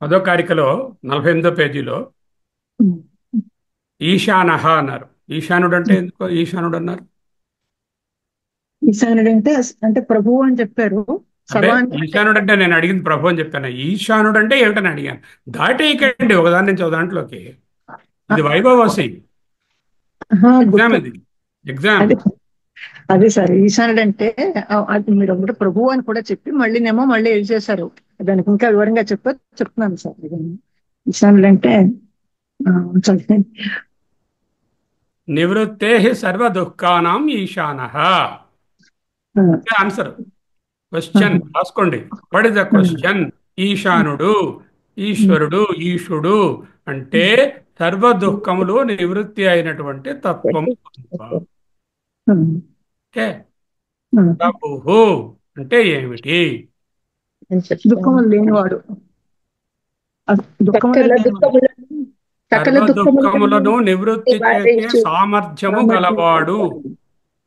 పదో కారికలో 48వ పేజీలో ఉమ్. ఈశానహ అన్నారు. ఈశానుడు అంటే ఎందుకు ఈశానుడు అన్నారు? ఈశానుడు అంటే అంటే ప్రభువు అని చెప్పారు. అబ్బే, సర్వానికి. ఈశానుడు అంటే నేను అడిగింది ప్రభు అని చెప్పాను. ఈశానుడు అంటే ఏమిటని అడిగాను. దాటేయకండి ఒకదాని నుంచి ఒక దాంట్లోకి. ఆ, ఇది వైభవసి. ఎగ్జామ్ గుర్తు. ఇది. ఎగ్జామ్. అదే అదే సార్, ఈశానుడు అంటే అది మీరు ఒకటి ప్రభువు అని కూడా చెప్పి మళ్ళీ ఏం చేశారు. దానికి ఇంకా వివరంగా చెప్తున్నాను సార్ ఇది. ఈశానుడు అంటే ఆ, చదివి- నివృత్తే సర్వ దుఃఖానాం ఈశానః. ఆ, ఆన్సర్. ఆ, క్వశ్చన్ రాసుకోండి. వాట్ ఇస్ ద ఆ, క్వశ్చన్? ఈశానుడు, ఈశ్వరుడు, ఈశుడు అంటే సర్వ దుఃఖములు నివృత్తి అయినటువంటి తత్వము. ఆ, ఓకే. ఆ. ప్రభువు అంటే ఏమిటి? దుఃఖములు లేనివాడు. దుఃఖములే సకల లేనివాడు. దుఃఖములను సకల సర్వ దుఃఖములను దుఃఖములను నివృత్తి చేసే నివారించు సామర్థ్యము సామర్థ్యం గలవాడు. కలవాడు.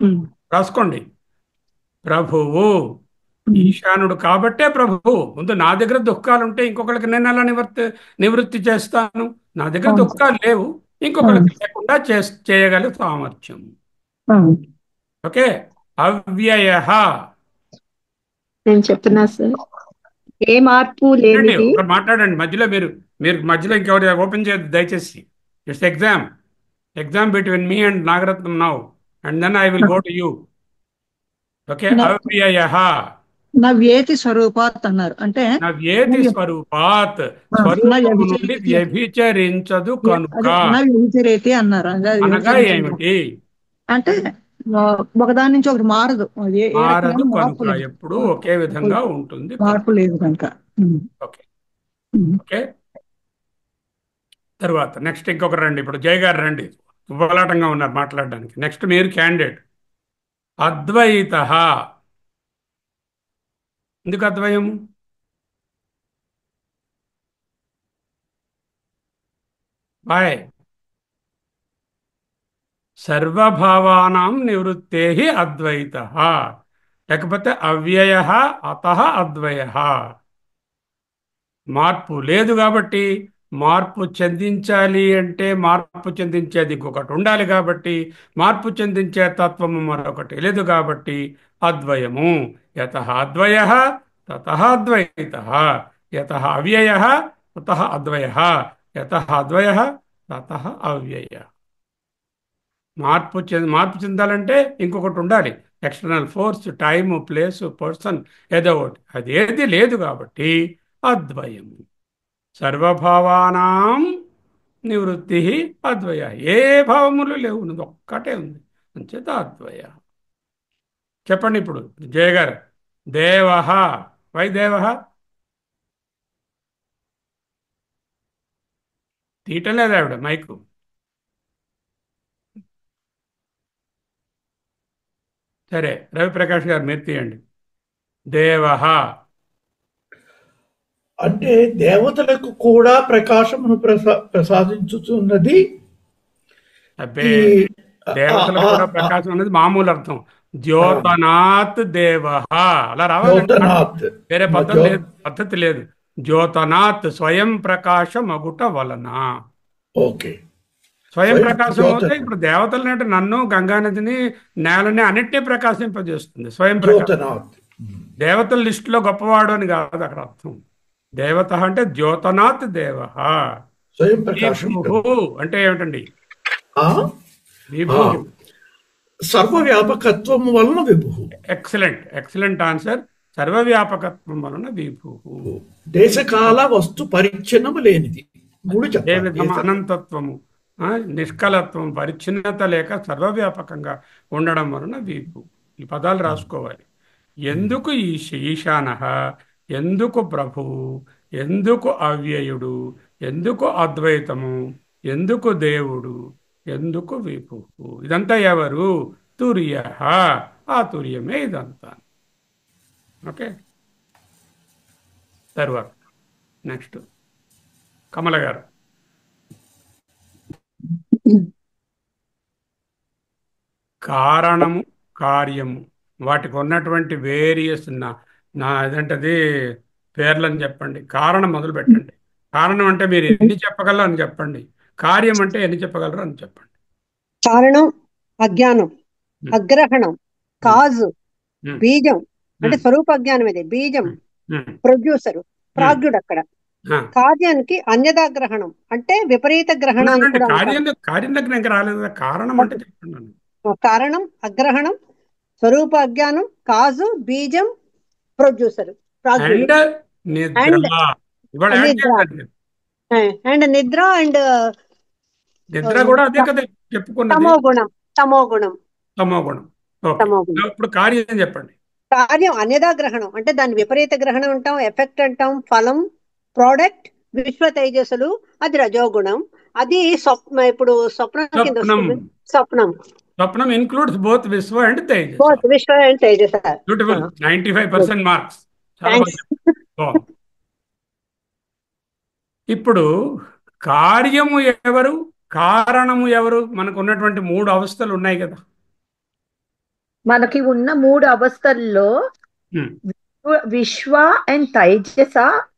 ఉమ్, రాసుకోండి. ప్రభువు ఉమ్, ఈశానుడు కాబట్టే ప్రభువు. ముందు నా దగ్గర దుఃఖాలు ఉంటే ఇంకొకరికి నేను ఎలా నివృత్తి చేస్తాను? నా దగ్గర అవును సార్. దుఃఖాలు లేవు, అవును. ఇంకొకరికి లేకుండా చేయగల సామర్థ్యం. అవును. ఓకే. అవ్యయ. నేను చెప్తున్నా సార్, ఏ మార్పు రండి లేనిది. ఒకరు మాట్లాడండి మధ్యలో. మీరు మీరు మధ్యలో ఇంకెవరు ఓపెన్ చేయొద్దు దయచేసి. It's exam. Exam between me and Nagaratnam now, and then I will go to you. Okay. నా అవ్యయ. నా వ్యతి స్వరూపాత్ అన్నారు అంటే నవ్యేతి నా- స్వరూపాత్. ఆ, నా స్వరూపము నుండి వ్యభిచరేతి. వ్యభిచరించదు కనుక. అదే నా వ్యభిచరేతి అన్నారు. అదే అది అనగా వ్యభిచరించదు ఏమిటి? అంటే ఆ, ఒకదాని నుంచి ఒకటి మారదు. అది ఏ మారదు రకమైన మార్పు కనుక. లేదు. ఎప్పుడూ ఒకే విధంగా ఉంటుంది కనుక. మార్పు లేదు కనుక. ఉమ్, ఓకే. ఉమ్. ఓకే. తర్వాత నెక్స్ట్ ఇంకొకరు రండి. ఇప్పుడు జయ గారు రండి. ఉబలాటంగా ఉన్నారు మాట్లాడడానికి. నెక్స్ట్ మీరు క్యాండిడేట్. అద్వైత. ఎందుకు అద్వయం? బాయ్. సర్వభావానాం నివృత్తే అద్వైత. లేకపోతే అవ్యయ అత అద్వయ. మార్పు లేదు కాబట్టి, మార్పు చెందించాలి అంటే మార్పు చెందించేది ఇంకొకటి ఉండాలి కాబట్టి, మార్పు చెందించే తత్వము మరొకటి లేదు కాబట్టి అద్వయము. యతః అద్వయ తతః అద్వైత. యతః అవ్యయ తతః అద్వయ. యతః అద్వయ తతః అవ్యయ. మార్పు చెందాలంటే ఇంకొకటి ఉండాలి. External force, time, place, person, ఏదో ఒకటి. అది ఏది లేదు కాబట్టి అద్వయము. సర్వభావానాం నివృత్తి అద్వయ. ఏ భావములు లేవు, ఉన్నది ఒక్కటే ఉంది, అంచేత అద్వయ. చెప్పండి ఇప్పుడు జయ గారు. దేవ. వై దేవ? తీయటం లేదు ఆవిడ మైకు. సరే, రవిప్రకాష్ గారు మీరు తీయండి. దేవ. అంటే దేవతలకు కూడా ప్రకాశమును ప్రసాదించుతున్నది అబ్బే, ఈ దేవతలకు కూడా ప్రకాశం అనేది మామూలు అర్థం. ద్యోతనాత్ దేవ. అలా రావాలండి మాట. జ్యోతనాథ్ వేరే పద్ధతి జ్యో లేదు, పద్ధతి లేదు. ద్యోతనాత్ స్వయం ప్రకాశం అగుట వలన. ఓకే. స్వయం స్వయం ప్రకాశం అవుతే జ్యోతనాథ్ ఇప్పుడు దేవతలు అంటే నన్ను, గంగానదిని, నేలని అన్నిటినీ ప్రకాశింపజేస్తుంది స్వయం ప్రకాశం. జ్యోతనాథ్ దేవతల లిస్టులో గొప్పవాడు అని కాదు అక్కడ అర్థం. దేవత అంటే ద్యోతనాత్ దేవ. స్వయం ప్రకాశం. విభు అంటే ఏమిటండి? ఆ విభు. ఆ, సర్వవ్యాపకత్వం వలన విభు. Excellent, excellent answer. సర్వవ్యాపకత్వం వలన విభు. దేశకాల వస్తు పరిచ్ఛిన్నము లేనిది. మూడు ఏ చెప్పాలి. విధమ అనంతత్వము, నిష్కలత్వం, పరిచ్ఛిన్నత లేక సర్వవ్యాపకంగా ఉండడం వలన విభు. ఈ పదాలు రాసుకోవాలి. ఎందుకు ఈశాన, ఎందుకు ప్రభువు, ఎందుకు అవ్యయుడు, ఎందుకు అద్వైతము, ఎందుకు దేవుడు, ఎందుకు విభువు. ఇదంతా ఎవరు? తుర్య. ఆ తుర్యమే ఇదంతా. ఓకే. తర్వాత నెక్స్ట్ కమల గారు. కారణము, కార్యము, వాటికి ఉన్నటువంటి వేరియస్ నా నా అదంటది పేర్లని చెప్పండి. కారణం మొదలు పెట్టండి. కారణం అంటే మీరు ఎన్ని చెప్పగలరు అని చెప్పండి. కార్యం అంటే ఎన్ని చెప్పగలరు అని చెప్పండి. కారణం అజ్ఞానం, ఉమ్, అగ్రహణం, ఉమ్, కాజు, ఉమ్, బీజం అంటే ఉమ్, స్వరూప అజ్ఞానం ఇది, బీజం ఉమ్, ఉమ్, ప్రొడ్యూసరు, ఉమ్. ప్రాజ్ఞుడు అక్కడ. ఆ. కార్యానికి అన్యదాగ్రహణం అంటే విపరీత గ్రహణం అని ఉండండి, కూడా అంటారు. కార్యం దగ్గర ఇంకా రాలేదు కదా. కారణం అంటే చెప్పండి. కారణం అగ్రహణం, స్వరూప అజ్ఞానం, కాజు, బీజం, ప్రొడ్యూసర్, ప్రాజ్ఞుడు. అండ్ నిద్ర. అండ్ ఇవాళ యాడ్ నిద్ర, చేయండి. అండ్ నిద్ర, అండ్ నిద్ర కూడా అదే కదా చెప్పుకున్నది. తమో గుణం, తమో గుణం, తమో గుణం. ఓకే, తమో గుణం. ఇప్పుడు కార్యం చెప్పండి. కార్యం అన్యదా గ్రహణం అంటే దాని విపరీత గ్రహణం అంటాం, ఎఫెక్ట్ అంటాం, ఫలం, ప్రోడక్ట్, విశ్వ తేజస్సులు, అది రజోగుణం. అది ఇప్పుడు స్వప్నం కింద స్వప్నం. వస్తుంది. స్వప్నం, స్వప్నం ఇన్క్లూడ్స్ బోత్ విశ్వ అండ్ తేజస్. బోత్ విశ్వ అండ్ తేజస్. బ్యూటిఫుల్. 95% మార్క్స్. చాలా థ్యాంక్స్. బాగుంది. ఇప్పుడు కార్యము ఎవరు, కారణము ఎవరు? మనకు ఉన్నటువంటి 3 అవస్థలు ఉన్నాయి కదా. మనకి ఉన్న 3 అవస్థల్లో ఉమ్, విశ్వ అండ్ తైజస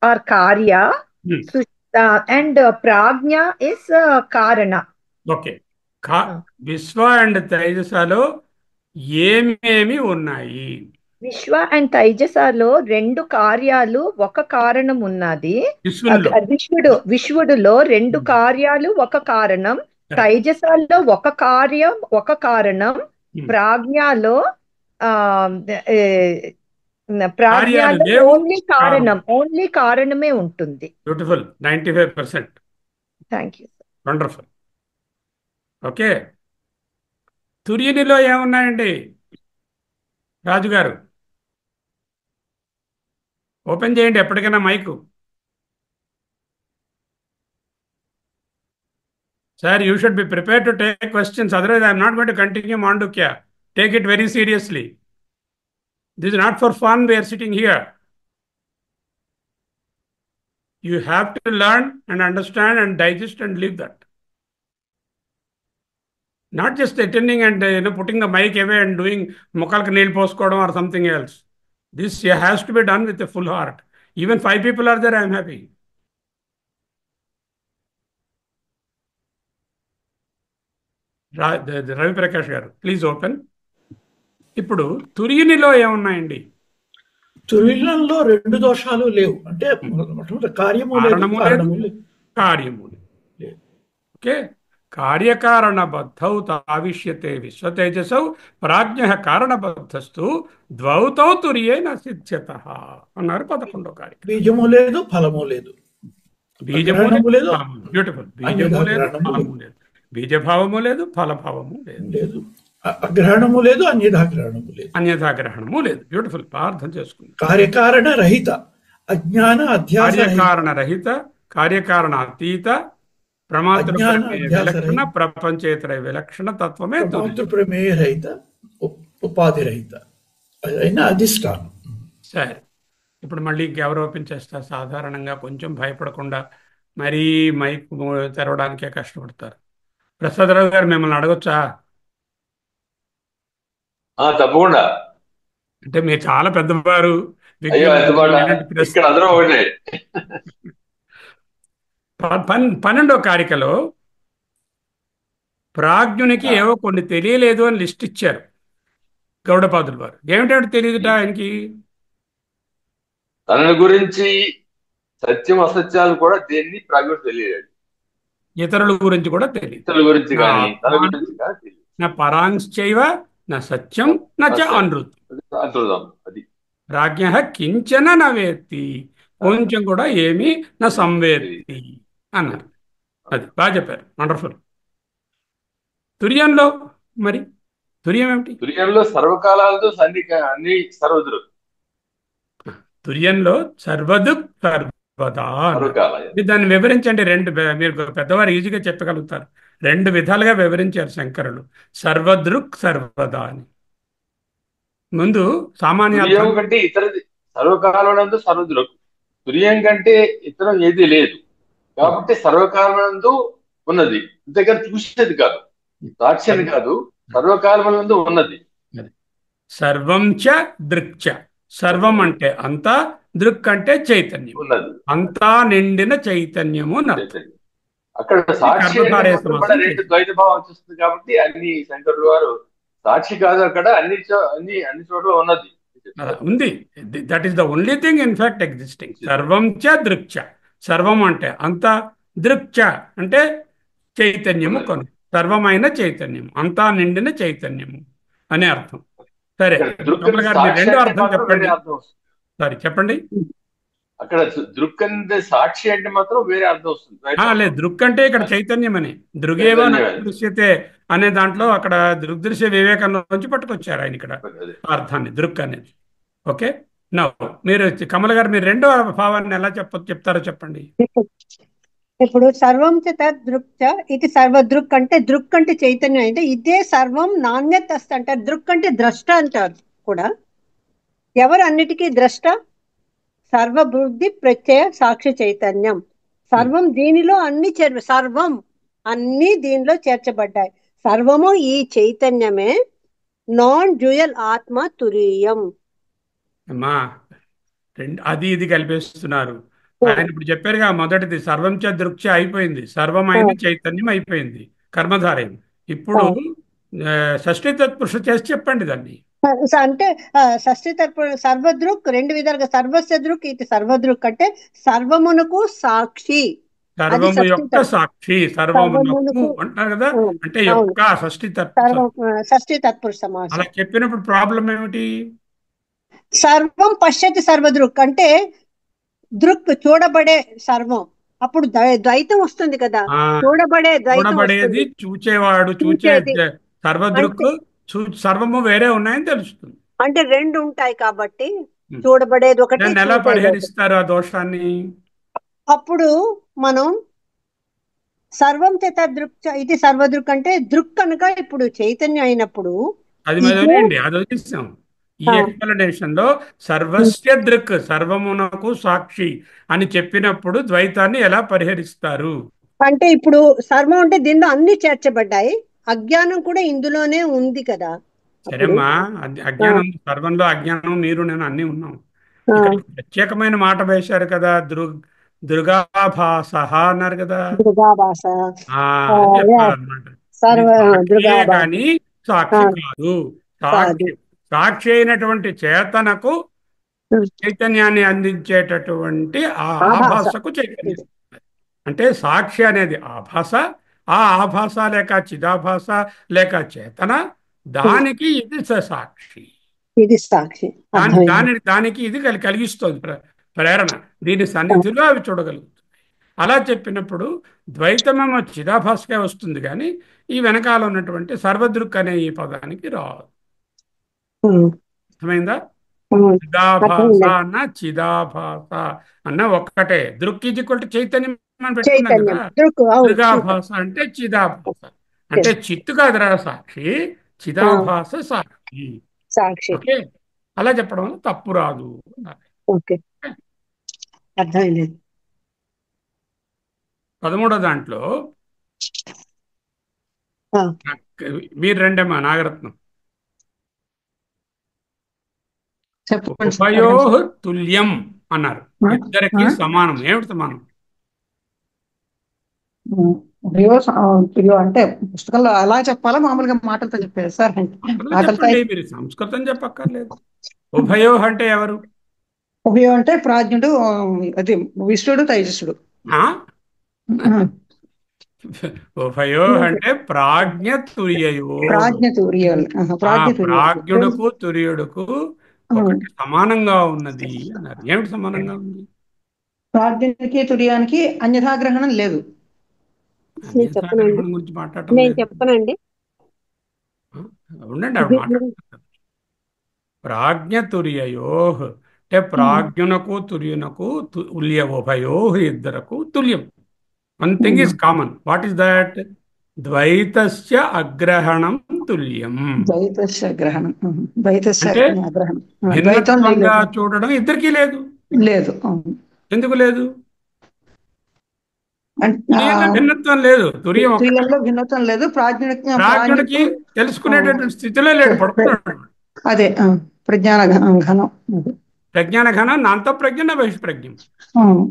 ఆర్ కార్య, ఉమ్, అండ్ ప్రాజ్ఞ ఇస్ కారణ. ఓకే. విశ్వ అండ్ తేజసలో ఏమేమి ఉన్నాయి? విశ్వ అండ్ తైజసలో 2 కార్యాలు, ఒక కారణం ఉన్నది. విశ్వంలో. విశ్వడులో 2 కార్యాలు, ఒక కారణం. తైజసాల్లో ఒక కార్యం, ఒక కారణం. ప్రాజ్ఞలో ఓన్లీ కారణమే ఉంటుంది. Beautiful. 95%. Thank you. Wonderful. Okay. తుర్యునిలో ఏమున్నాయండి రాజుగారు? ఓపెన్ చేయండి ఎప్పటికైనా mic. Sir, you should be prepare to take questions, otherwise I'm not going to continue Mandukya. Take it very seriously. This is not for fun. We are sitting here. You have to learn and understand and digest and live that. Not just attending and putting the mic away and doing mokalka nail poskoodam or something else. This has to be done with a full heart. Even 5 people are there, I am happy. Ravi Prakash garu, please open. ఇప్పుడు తుర్యునిలో ఏమున్నాయండి? తుర్యులలో 2 దోషాలు లేవు. అంటే కార్యము లేదు, కారణము లేదు. కార్యము లేదు. ఓకే. కార్యకారణబద్ధౌ తావిష్యతే విశ్వతేజసౌ ప్రాజ్ఞః కారణబద్ధస్తు ద్వౌతౌ తుర్యేన సిద్ధ్యతః అన్నారు 11వ కార్యం. బీజము లేదు, ఫలము లేదు. బీజము లేదు. బ్యూటిఫుల్. బీజము లేదు, అన్యథాగ్రహణము ఫలము లేదు. బీజభావము లేదు, ఫలభావము లేదు. అగ్రహణము లేదు, అన్యథాగ్రహణము లేదు. అన్యథాగ్రహణము లేదు. బ్యూటిఫుల్. అర్థం చేసుకుంది. కార్యకారణ రహిత, అజ్ఞాన అధ్యాస కార్యకారణ రహిత, కార్యకారణ అతీత, విలక్షణ, ప్రపంచేతర విలక్షణ తత్వమే ప్రమేయ రహిత, ఉపాధి రహిత అయిన అధిష్టానం. సరే, ఇప్పుడు మళ్ళీ ఇంకెవరు ఓపెన్ చేస్తారు? సాధారణంగా కొంచెం భయపడకుండా మరీ మైక్ తెరవడానికే కష్టపడతారు. ప్రసాదరావు గారు, మిమ్మల్ని అడగొచ్చా? తప్పకుండా. అంటే మీరు చాలా పెద్దవారు. 12వ కారికలో ప్రాజ్ఞునికి ఏవో కొన్ని తెలియలేదు అని లిస్ట్ ఇచ్చారు గౌడపాదులు వారు. ఏమిటంటే తెలియదుట ఆయనకి. తన గురించి సత్యం అసత్యాలు కూడా దేన్ని ప్రాజ్ఞుడు తెలియలేదు. ఇతరుల గురించి కూడా తెలియదు. ఇతరుల గురించి కానీ తన గురించి కానీ తెలియదు. నా పరాంశ్చైవ నా సత్యం నచ అనృతం. అది ప్రాజ్ఞ కించన నవేత్తి, కొంచెం కూడా ఏమీ నా సంవేత్తి అన్నారు. అది బాగా చెప్పారు. వండర్ఫుల్. తుర్యంలో మరి తుర్యం ఏమిటి? తుర్యంలో సర్వకాలాలతో అన్ని సర్వదురు. తుర్యంలో సర్వదుక్ సర్వదా. దాన్ని వివరించండి. మీరు పెద్దవారు ఈజీగా చెప్పగలుగుతారు. 2 విధాలుగా వివరించారు శంకరులు, సర్వదృక్ సర్వదా అని. ముందు సామాన్య కంటే ఇతరది సర్వకాలంలో సర్వదృక్. తుర్యం కంటే ఇతరం ఏది లేదు కాబట్టి సర్వకాలమందు ఉన్నది, అంతేకాదు చూసేది కాదు, సాక్ష్యాన్ని కాదు, సర్వకాలమందు ఉన్నది. సర్వం చ దృక్చ. సర్వం అంటే అంతా, దృక్ అంటే చైతన్యం, ఉన్నది. అంతా నిండిన చైతన్యము అని అర్థం. చైతన్యం. అక్కడ ఇది సాక్షి అంటే కర్మధారయ మొత్తం కూడా సమాసం రెండు చేసింది. ద్వైత భావం వచ్చేస్తుంది కాబట్టి అన్ని శంకరులు వారు సాక్షి కాదు, అక్కడ అన్ని చోట్ల ఉన్నది చెప్తారు. ఉంది. That is the only thing in fact existing. సర్వం చ దృక్చ, సర్వం అంటే అంతా, దృక్చ అంటే చైతన్యము కొను, సర్వమైన చైతన్యము, అంతా నిండిన చైతన్యము అనే అర్థం. సరే, ఇక్కడ దృక్ కమల గారు మీరు సాక్షి రెండో అంటే అర్థం మాత్రం చెప్పండి. వేరే అర్థం వస్తుంది. సారీ చెప్పండి. అక్కడ దృక్ అంటే సాక్షి అంటే మాత్రం వేరే అర్థం వస్తుంది. లేదు, దృక్ అంటే ఇక్కడ చైతన్యం అని, దృగేవ దృశ్యతే అనే దాంట్లో అక్కడ దృగ్దృశ్య వివేకంలో నుంచి పట్టుకొచ్చారు ఆయన ఇక్కడ ఆ అర్థాన్ని, దృక్ అనేది. ఓకే, నా మీరు కమల గారు మీరు రెండో భావాన్ని ఎలా చెప్తారో చెప్పండి. ఇప్పుడు సర్వం చ దృక్ ఇది సర్వదృక్ అంటే, దృక్ అంటే చైతన్యం అంటే ఇదే సర్వం నాణ్యత అంటారు. దృక్ అంటే ద్రష్ట అంటారు కూడా. ఎవరు అన్నిటికీ ద్రష్ట? సర్వబుద్ధి ప్రత్యయ సాక్షి చైతన్యం. సర్వం దీనిలో అన్ని సర్వం అన్ని దీనిలో చేర్చబడ్డాయి. సర్వము ఈ చైతన్యమే, నాన్ డ్యూయల్ ఆత్మ తురీయం. అమ్మా, అది ఇది కలిపేస్తున్నారు. ఆయన ఇప్పుడు చెప్పారుగా, మొదటిది సర్వంచ దృక్చ అయిపోయింది, సర్వమైన చైతన్యం అయిపోయింది, కర్మధారయం. ఇప్పుడు షష్ఠీ తత్పురుష చేసి చెప్పండి దాన్ని. అంటే షష్ఠీ తత్పురుష సర్వదృక్ రెండు విధాలుగా, సర్వస్య దృక్ ఇది సర్వదృక్ అంటే సర్వమునకు సాక్షి, సర్వము యొక్క సాక్షి, సర్వమునకు అంటారు కదా, అంటే యొక్క షష్ఠీ తత్పురుష సమాసం. అలా చెప్పినప్పుడు ప్రాబ్లం ఏమిటి? సర్వం పశ్యతి సర్వదృక్ అంటే దృక్ చూడబడే సర్వం, అప్పుడు ద్వైతం వస్తుంది కదా. చూడబడేది చూచేవాడు, చూచేది సర్వదృక్, సర్వము వేరే ఉన్నాయని తెలుస్తుంది. అంటే రెండు ఉంటాయి కాబట్టి చూడబడేది ఒకటి. ఎలా పరిహరిస్తారు ఆ దోషాన్ని? అప్పుడు మనం సర్వం చేత దృక్ ఇది సర్వదృక్ అంటే దృక్ కనుక ఇప్పుడు చైతన్యం అయినప్పుడు అది వదిలేయండి, అది వదిలేసాం. ఈ ఎక్స్ప్లనేషన్ లో సర్వస్య దృక్, సర్వమునకు సాక్షి అని చెప్పినప్పుడు ద్వైతాన్ని ఎలా పరిహరిస్తారు? అంటే ఇప్పుడు సర్వం అంటే దీనిలో అన్ని చేర్చబడ్డాయి, అజ్ఞానం కూడా ఇందులోనే ఉంది కదా. సరేమ్మా, అజ్ఞానం సర్వంలో, అజ్ఞానం మీరు నేను అన్ని ఉన్నాం. ఇక్కడ ప్రత్యేకమైన మాట వేశారు కదా, దృగాభాస అన్నారు కదా. కానీ సాక్షి కాదు. సాక్షి అయినటువంటి చేతనకు చైతన్యాన్ని అందించేటటువంటి ఆ ఆభాసకు చైతన్యం అంటే సాక్షి అనేది ఆభాస, ఆ ఆభాస లేక చిదాభాస లేక చేతన, దానికి ఇది సాక్షి, ఇది సాక్షి. దానికి ఇది కలిగిస్తుంది ప్రేరణ, దీని సన్నిధిలో అవి చూడగలుగుతాయి. అలా చెప్పినప్పుడు ద్వైతమేమో చిదాభాసగా వస్తుంది, కానీ ఈ వెనకాల ఉన్నటువంటి సర్వదృక్ అనే ఈ పదానికి రాదు. అర్థమైందా? చిదాభాస అన్న చిదాభాస అన్న ఒక్కటే. దృక్ ఈజ్ ఈక్వల్ టు చైతన్యం అని పెట్టుకున్నాం కదా. దృగాభాస అంటే చిదాభాస అంటే చిత్తు కాదురా సాక్షి, చిదాభాస సాక్షి. ఓకే, అలా చెప్పడం వల్ల తప్పు రాదు. అర్థమైంది. 13వ దాంట్లో మీరు రెండమ్మా నాగరత్నం. ఉభయో తుల్యం అన్నారు, ఇద్దరికి సమానం. ఏమిటి సమానం? అంటే పుస్తకంలో అలా చెప్పాలా, మామూలుగా మాటలతో చెప్పారు సార్? మీరు సంస్కృతం చెప్పక్కర్లేదు. ఉభయో అంటే ఎవరు? ఉభయో అంటే ప్రాజ్ఞుడు, అది విష్ణుడు, తైజస్సుడు. ఉభయో అంటే ప్రాజ్ఞ తుర్యయో, ప్రాజ్ఞుడుకు తుర్యుడుకు ఒకటి సమానంగా ఉన్నది అన్నారు. ఏమిటి సమానంగా ఉంది? ప్రాజ్ఞుడికి తుర్యానికి అన్యథాగ్రహణం లేదు. గురించి చెప్పనండి, ఉండండి ఆవిడ మాట్లాడుతున్నారు. ప్రాజ్ఞ తుర్యయో అంటే ప్రాజ్ఞునకు తుర్యునకు ఉల్యవోభయో, ఇద్దరకు తుల్యం. One thing is common. What is that? ద్వైతస్య అగ్రహణం తుల్యం. భిన్నత్వంగా చూడడం ఇద్దరికీ లేదు. ఎందుకు లేదు? భిన్నత్వం లేదు, తుర్యం భిన్నత్వం లేదు. ప్రాజ్ఞుడికి తెలుసుకునేటటువంటి స్థితిలో లేడు, పడుకున్నాడు. అదే ప్రజ్ఞాన ఘనం. ప్రజ్ఞాన ఘనం నాంతో ప్రజ్ఞ నా బహిష్ప్రజ్ఞం. అవును.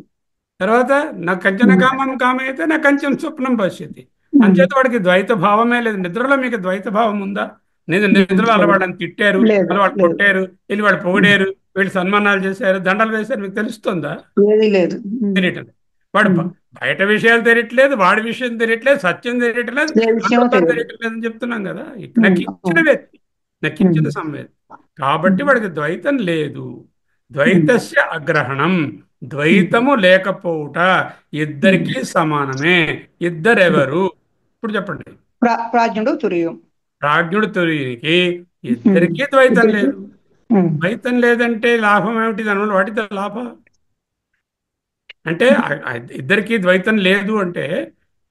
తర్వాత నా కంచన కామం కామైతే నా కంచం స్వప్నం పశ్యతి. అంచేత వాడికి ద్వైత భావమే లేదు. నిద్రలో మీకు ద్వైత భావం ఉందా? నిద్రలో అలా వాళ్ళని తిట్టారు, లేదు, అలా వాళ్ళు లేదు. కొట్టారు, వీళ్ళు వాళ్ళు పొగిడారు, వీళ్ళు సన్మానాలు చేశారు, దండలు వేశారు, మీకు తెలుస్తుందా? ఏది లేదు. తెలియటం. వాడు బయట విషయాలు తెలియట్లేదు, వాడి విషయం తెలియట్లేదు, సత్యం తెలియట్లేదు, ఏ విషయమో అనుభవం తెలియదు. తెలియట్లేదు అని చెప్తున్నాం కదా. నక్కించిన అవును. వ్యక్తి, నక్కించిన సంవేది. కాబట్టి వాడికి ద్వైతం లేదు. ద్వైతస్య అగ్రహణం, ద్వైతము లేకపోవుట ఇద్దరికీ సమానమే. ఇద్దరెవరు? ఇప్పుడు చెప్పండి. ప్రాజ్ఞుడు తురియం. ప్రాజ్ఞుడు తురికి ఇద్దరికీ ద్వైతం లేదు. ద్వైతం లేదంటే లాభం ఏమిటి? దానివల్ల వాటితో లాభం అంటే ఇద్దరికీ ద్వైతం లేదు అంటే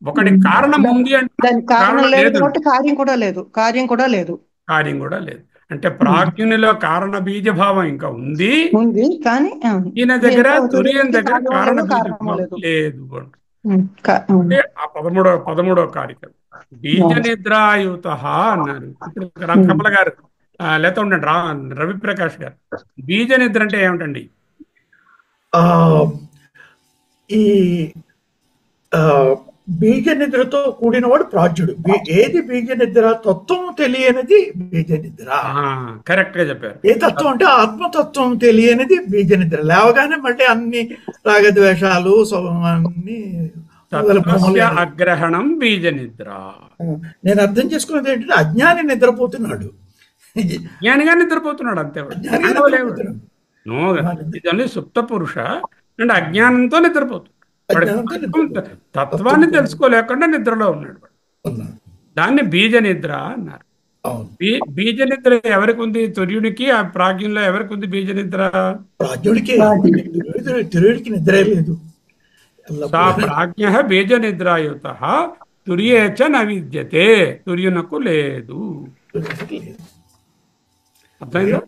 ఒకటి కారణం ఉంది అంటే దానికి కారణం కారణం లేదు లేదు, కాబట్టి కార్యం కూడా లేదు. కార్యం కూడా లేదు. కార్యం కూడా లేదు. అంటే ప్రాజ్ఞునిలో కారణ బీజభావం ఇంకా ఉంది, ఉంది కానీ ఈయన దగ్గర తురియం దీనికి దగ్గర కార్యము కారణ లేదు, కారణము బీజభావం లేదు. లేదు అంట. అవును. అంటే ఆ 13వ కారిక బీజ నిద్రాయుత అన్నారు. ఇప్పుడు కమల గారు లేత ఉండండి, రవిప్రకాష్ గారు, బీజ నిద్ర అంటే ఏమిటండి? ఆ ఈ ఆ బీజ నిద్రతో కూడినవాడు ప్రాజ్ఞుడు. ఏది బీజ నిద్ర? తత్వం తెలియనిది బీజ నిద్ర. కరెక్ట్ గా చెప్పారు. ఏ తత్వం అంటే ఆత్మతత్వం తెలియనిది బీజ నిద్ర. లేవగానే మళ్ళీ అన్ని రాగద్వేషాలు అన్ని అగ్రహణం బీజ నిద్ర. నేను అర్థం చేసుకున్నది ఏంటంటే అజ్ఞాని నిద్రపోతున్నాడు, జ్ఞానిగా నిద్రపోతున్నాడు అంతే. ఇది సుప్త పురుష అంటే అజ్ఞానంతో నిద్రపోతున్నాడు. తత్వాన్ని తెలుసుకోలేకుండా నిద్రలో ఉన్నాడు. దాన్ని బీజ నిద్ర అన్నారు. బీజ నిద్ర ఎవరికి ఉంది? తుర్యునికి. ఆ ప్రాజ్ఞంలో ఎవరికి ఉంది బీజ నిద్ర? ప్రాజ్ఞుడికి. తుర్యుడికి నిద్రే లేదు. సా ప్రాజ్ఞ బీజ నిద్రాయుత తుర్యేచ న విద్యతే, తుర్యునకు లేదు. అర్థమైందా?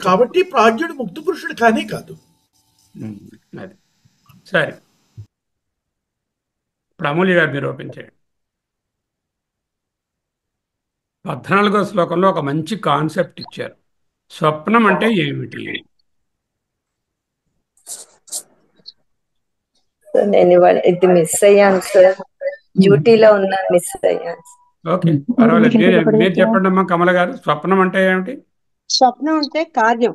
కాబట్టి ప్రాజ్ఞుడు ముక్త పురుషుడు కానీ కాదు. అది సరే. ఇప్పుడు అమూల్య గారు నిరూపించండి. 14వ శ్లోకంలో ఒక మంచి కాన్సెప్ట్ ఇచ్చారు. స్వప్నం అంటే ఏమిటి? నేను ఇది మిస్ అయ్యాను సార్, డ్యూటీలో ఉన్నాను, మిస్ అయ్యాను. ఓకే, పర్వాలేదు. మీరు చెప్పండి అమ్మా కమల గారు, స్వప్నం అంటే ఏమిటి? స్వప్నం అంటే కార్యం.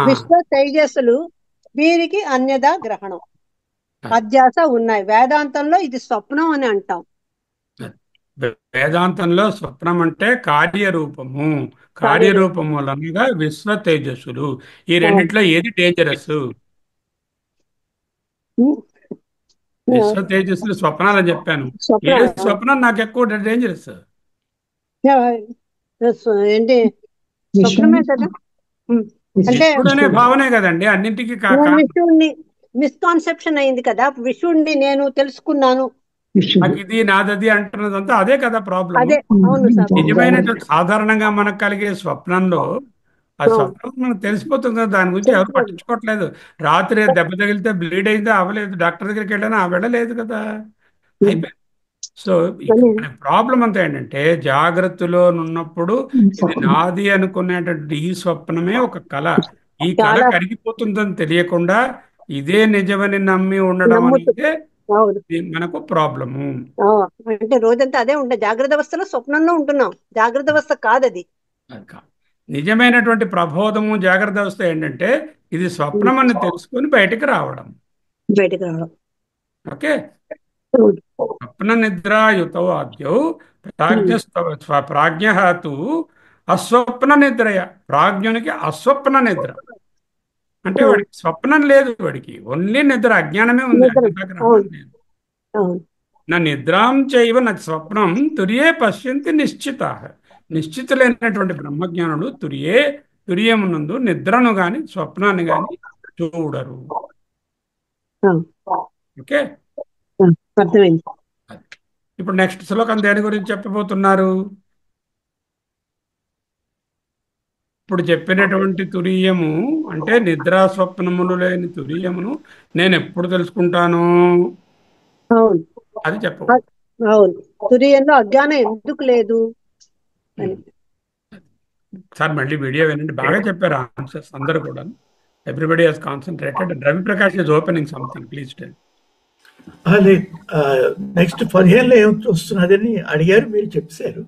విశ్వ తేజస్సులు వీరికి అన్యదా గ్రహణం, అధ్యాస ఉన్నాయి. వేదాంతంలో ఇది స్వప్నం అని అంటాం. వేదాంతంలో స్వప్నం అంటే కార్యరూపము. కార్యరూపము అనగా విశ్వ తేజస్సులు. ఈ రెండిట్లో ఏది డేంజరస్? విశ్వ తేజస్సులు స్వప్నాలు అని చెప్పాను. ఏ స్వప్నం నాకు ఎక్కువ డేంజరస్? ఏంటి స్వప్నమే కదా. అంటే విష్ణుడనే భావనే కదండి అన్నింటికి. విష్ణుడిని మిస్కాన్సెప్షన్ అయింది కదా. విష్ణుడిని నేను తెలుసుకున్నాను, నాకు ఇది నాదది అంటున్నదంతా అదే కదా ప్రాబ్లం. అదే. అవును సార్. నిజమైనటువంటి సాధారణంగా మనకు కలిగే స్వప్నంలో ఆ స్వప్నం మనకు తెలిసిపోతుంది కదా, దాని గురించి ఎవరు పట్టించుకోవట్లేదు. రాత్రి దెబ్బ తగిలితే బ్లీడ్ అయిందా అవ్వలేదు, డాక్టర్ దగ్గరికి వెళ్ళినా వెళ్ళలేదు కదా, అయిపోయింది. సో ప్రాబ్లం అంతా ఏంటంటే జాగ్రత్తలో ఉన్నప్పుడు ఇది నాది అనుకునేటువంటి ఈ స్వప్నమే ఒక కళ. ఈ కళ కరిగిపోతుందని తెలియకుండా ఇదే నిజమని నమ్మి ఉండడం అనేది మనకు ప్రాబ్లము. అంటే రోజంతా అదే ఉండే జాగ్రత్త అవస్థలో స్వప్నంలో ఉంటున్నాం. జాగ్రత్త అవస్థ కాదు అది. నిజమైనటువంటి ప్రబోధము జాగ్రత్త అవస్థ ఏంటంటే ఇది స్వప్నం అని తెలుసుకొని బయటకు రావడం. ఓకే. స్వప్న నిద్రాయుతౌ ఆద్యౌ ప్రాజ్ఞ తు అస్వప్న నిద్రయ. ప్రాజ్ఞునికి అస్వప్న నిద్ర అంటే వాడికి స్వప్నం లేదు, వాడికి ఓన్లీ నిద్ర, అజ్ఞానమే ఉంది. నా నిద్రాం చైవ నా స్వప్నం తురియే పశ్యంతి నిశ్చిత. నిశ్చితులైనటువంటి బ్రహ్మజ్ఞానులు తురియమునందు నిద్రను గాని స్వప్నాన్ని గాని చూడరు. ఓకే, అర్థమైంది. ఇప్పుడు నెక్స్ట్ శ్లోకం దేని గురించి చెప్పబోతున్నారు? ఇప్పుడు చెప్పినటువంటి తురియము అంటే నిద్రా స్వప్నములు లేని తురియమును నేను ఎప్పుడు తెలుసుకుంటాను? అది చెప్పు. అవును, తురియంలో అజ్ఞానం ఎందుకు లేదు అని. సార్ మళ్ళీ వీడియో వినండి, బాగా చెప్పారు ఆన్సర్స్ అందరూ కూడా. Everybody has concentrated. Ravi Prakash is opening something, please tell. లేదు, నెక్స్ట్ 15లో ఏం వస్తున్నదని అడిగారు, మీరు చెప్పారు.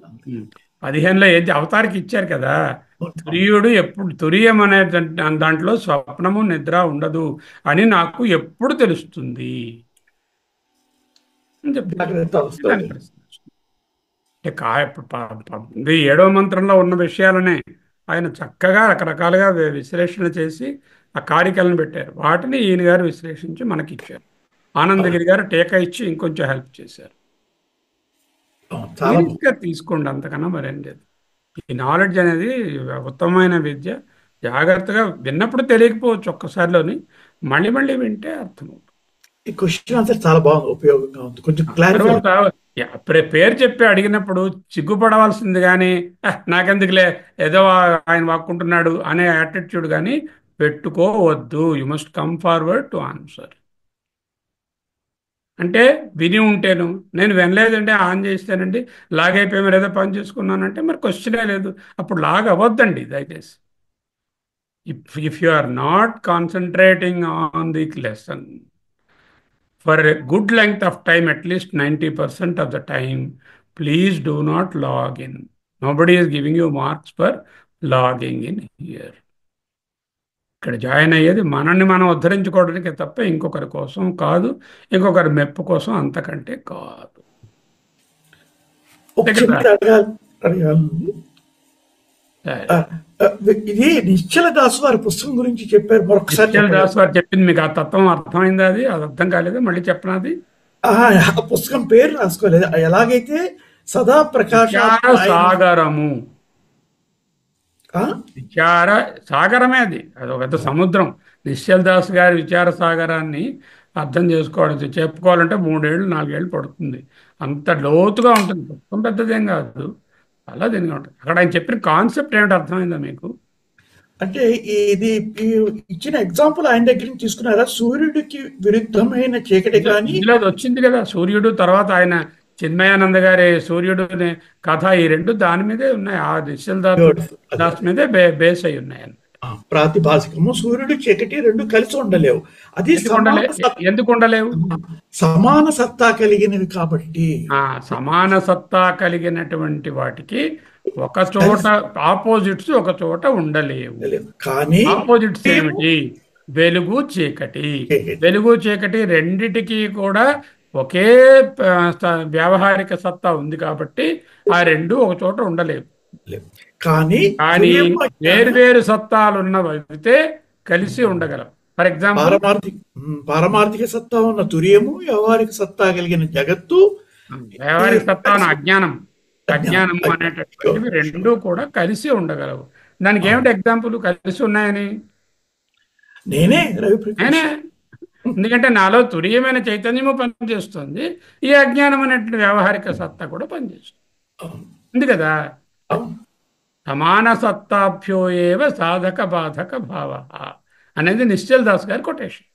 15లో ఏంటి అవతారికి ఇచ్చారు కదా, తురియుడు ఎప్పుడు తురియం అనే దాంట్లో స్వప్నము నిద్ర ఉండదు అని నాకు ఎప్పుడు తెలుస్తుంది అని జాగ్రత్త అవస్థలో. చెప్పారు. అంటే ఇప్పుడు 7వ మంత్రంలో ఉన్న విషయాలనే ఆయన చక్కగా రకరకాలుగా విశ్లేషణ చేసి ఆ కారికలను పెట్టారు. వాటిని ఈయన గారు విశ్లేషించి మనకి ఇచ్చారు. ఆనందగిరి గారు టీకా ఇచ్చి ఇంకొంచెం హెల్ప్ చేశారు. చాలా సీరియస్గా తీసుకోండి, అంతకన్నా మరేం లేదు. ఈ నాలెడ్జ్ అనేది ఉత్తమమైన విద్య. జాగ్రత్తగా విన్నప్పుడు తెలియకపోవచ్చు ఒక్కసారిలోని, మళ్ళీ మళ్ళీ వింటే అర్థమవుతుంది. ఈ క్వశ్చన్ ఆన్సర్ చాలా బాగుంది, ఉపయోగంగా ఉంది. కొంచెం క్లారిఫై. తర్వాత పేరు చెప్పి అడిగినప్పుడు సిగ్గుపడవలసింది కానీ నాకెందుకులే ఏదో ఆయన వాక్కుంటున్నాడు అనే యాటిట్యూడ్ కానీ పెట్టుకోవద్దు. You must come forward to answer. అంటే విని ఉంటేను, నేను వినలేదండి, ఆన్ చేస్తానండి, లాగ్ అయిపోయి మరి ఏదో పని చేసుకున్నానంటే మరి క్వశ్చనే లేదు. అప్పుడు లాగ్ అవ్వద్దండి దయచేసి. If you are not concentrating on the lesson for a good length of time, at least 90% of the time, please do not log in. Nobody is giving you marks for logging in here. ఇక్కడ join అయ్యేది మనల్ని మనం ఉద్ధరించుకోవడానికి తప్ప ఇంకొకరి కోసం కాదు, ఇంకొకరి మెప్పు కోసం అంతకంటే కాదు. అడగాలి. ఇది నిశ్చల దాసు వారి పుస్తకం గురించి చెప్పారు, మరొకసారి నిశ్చల దాసు వారు చెప్పింది మీకు ఆ తత్వం అర్థమైంది? అది అర్థం కాలేదు, మళ్ళీ చెప్పనది. ఆ పుస్తకం పేరు రాసుకోలేదు. ఎలాగైతే సదా ప్రకాశ సాగరము, విచార సాగరమే, అది ఒక పెద్ద సముద్రం. నిశ్చల్ దాస్ గారి విచార సాగరాన్ని అర్థం చేసుకోవడం చెప్పుకోవాలంటే 3 ఏళ్ళు 4 ఏళ్ళు పడుతుంది. అంత లోతుగా ఉంటుంది, పుస్తకం పెద్దదేం కాదు, అలా దీనిగా ఉంటుంది. అక్కడ ఆయన చెప్పిన కాన్సెప్ట్ ఏమిటి అర్థమైందా మీకు? అంటే ఇది ఇచ్చిన ఎగ్జాంపుల్ ఆయన దగ్గర నుంచి తీసుకున్నారా? సూర్యుడికి విరుద్ధమైన చీకటి కానీ ఇందులో అది వచ్చింది కదా, సూర్యుడు, తర్వాత ఆయన చిన్మయానంద గారి సూర్యుడు అనే కథ, ఈ రెండు దాని మీదే ఉన్నాయి. ఆ నిశ్చల్ దాస్ మీదే బేస్ అయి ఉన్నాయి. ప్రాతిభాసికము సూర్యుడు చీకటి రెండు కలిసి ఉండలేవు. అది ఎందుకు ఉండలేవు? సమాన సత్తా కలిగినవి కాబట్టి. సమాన సత్తా కలిగినటువంటి వాటికి ఒక చోట ఆపోజిట్స్ ఒక చోట ఉండలేవు. కానీ ఆపోజిట్స్ ఏమిటి? వెలుగు చీకటి. వెలుగు చీకటి రెండిటికి కూడా ఒకే వ్యావహారిక సత్తా ఉంది కాబట్టి ఆ రెండు ఒక చోట ఉండలేవు. కానీ వేరు సత్తాలు ఉన్నవైతే కలిసి ఉండగలవు. ఫర్ ఎగ్జాంపుల్ పారమార్థిక సత్తా ఉన్న తురియము, వ్యవహారిక సత్తా కలిగిన జగత్తు, వ్యవహారిక సత్తా అజ్ఞానం అనేటటువంటివి రెండు కూడా కలిసి ఉండగలవు. దానికి ఏమిటి ఎగ్జాంపుల్ కలిసి ఉన్నాయని? నేనే ఎందుకంటే నాలో తురియమైన చైతన్యము పనిచేస్తుంది, ఈ అజ్ఞానం అనేటువంటి వ్యవహారిక సత్తా కూడా పనిచేస్తుంది, ఉంది కదా. సమాన సత్తాభ్యో ఏవ సాధక బాధక భావ అనేది నిశ్చల్ దాస్ గారి కొటేషన్.